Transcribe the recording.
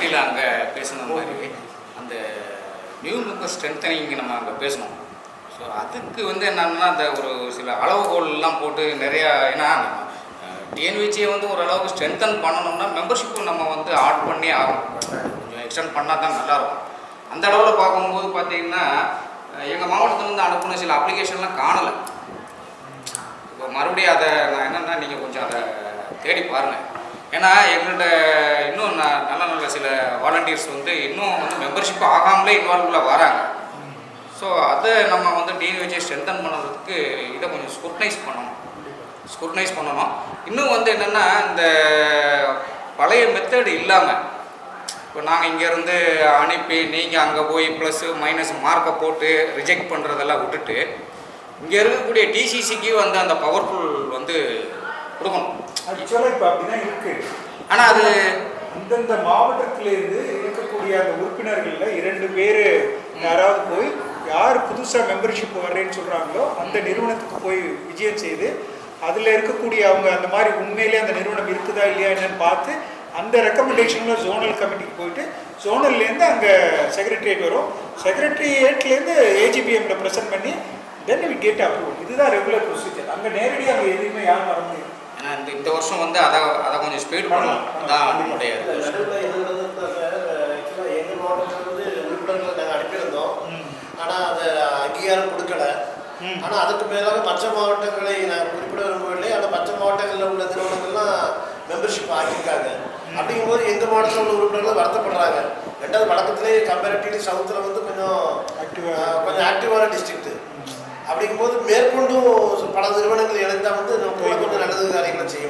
கமிட்டியில் அங்கே பேசின மாதிரி அந்த நியூ மெம்பர் ஸ்ட்ரென்தனிங் நம்ம அங்கே பேசணும். ஸோ அதுக்கு வந்து என்னென்னா அந்த ஒரு சில அளவுகோல்லாம் போட்டு நிறையா, ஏன்னா டிஎன்விசியை வந்து ஓரளவுக்கு ஸ்ட்ரென்தன் பண்ணணும்னா மெம்பர்ஷிப்பு நம்ம வந்து ஆட் பண்ணி ஆகணும், கொஞ்சம் எக்ஸ்டெண்ட் பண்ணால் தான் நல்லாயிருக்கும். அந்த அளவில் பார்க்கும்போது பார்த்திங்கன்னா எங்கள் மாவட்டத்துலேருந்து அனுப்பின சில அப்ளிகேஷன்லாம் காணலை. இப்போ மறுபடியும் அதை நான் என்னென்னா நீங்கள் கொஞ்சம் அதை தேடி பாருங்கள். ஏன்னா எங்கள்கிட்ட இன்னும் நல்ல நல்ல சில வாலண்டியர்ஸ் வந்து இன்னும் வந்து மெம்பர்ஷிப் ஆகாமலே இன்வால்வ்ல வராங்க. ஸோ அதை நம்ம வந்து டிஎன்விசியை ஸ்ட்ரென்தன் பண்ணுறதுக்கு இதை கொஞ்சம் ஸ்க்ரூட்டனைஸ் பண்ணணும். இன்னும் வந்து என்னென்னா இந்த பழைய மெத்தடு இல்லாமல் இப்போ நாங்கள் இங்கேருந்து அனுப்பி நீங்கள் அங்கே போய் ப்ளஸ்ஸு மைனஸ் மார்க்கை போட்டு ரிஜெக்ட் பண்ணுறதெல்லாம் விட்டுட்டு இங்கே இருக்கக்கூடிய டிசிசிக்கு வந்து அந்த பவர்ஃபுல் வந்து கொடுக்கணும். ஆக்சுவலாக இப்போ அப்படி தான் இருக்குது. ஆனால் அது அந்தந்த மாவட்டத்திலேருந்து இருக்கக்கூடிய அந்த உறுப்பினர்களில் 2 பேர் யாராவது போய் யார் புதுசாக மெம்பர்ஷிப் வர்றேன்னு சொல்கிறாங்களோ அந்த நிறுவனத்துக்கு போய் விஜயம் செய்து அதில் இருக்கக்கூடிய அவங்க அந்த மாதிரி உண்மையிலே அந்த நிறுவனம் இருக்குதா இல்லையா என்னன்னு பார்த்து அந்த ரெக்கமெண்டேஷனில் ஜோனல் கமிட்டிக்கு போயிட்டு ஜோனல்லேருந்து அங்கே செக்ரட்டரியேட் வரும், செக்ரட்டரியேட்லேருந்து ஏஜிபிஎம்ல ப்ரெசென்ட் பண்ணி தென் வி கெட் அப்ரூவல். இதுதான் ரெகுலர் ப்ரொசீஜர். அங்கே நேரடியாக அங்கே எதுவுமே யாரும் வர முடியும். ஏன்னா இந்த வருஷம் வந்து அதை கொஞ்சம் ஸ்பீட் பண்ணலாம். அதான் நம்மளுடைய எங்கள் மாவட்டத்தில் வந்து உறுப்பினர்கள் நாங்கள் அனுப்பியிருந்தோம். ஆனால் அதை அங்கீகாரம் கொடுக்கல. ஆனால் அதுக்கு மேலாக மற்ற மாவட்டங்களை நான் குறிப்பிட விரும்பவில்லை. ஆனால் மற்ற மாவட்டங்களில் உள்ள நிறுவனங்கள்லாம் மெம்பர்ஷிப் ஆக்கியிருக்காங்க. அப்படிங்கும்போது எங்கள் மாவட்டத்தில் உள்ள உறுப்பினர்கள் வருத்தப்படுறாங்க. 2வது வழக்கத்திலே கம்பேரிட்டிவ்லி சவுத்தில் வந்து கொஞ்சம் ஆக்டிவான டிஸ்ட்ரிக்ட். அப்படிங்கும்போது மேற்கொண்டும் பல நிறுவனங்கள் இணைந்தால் வந்து நம்ம கொஞ்சம் நல்லது காரியங்களை செய்யும்.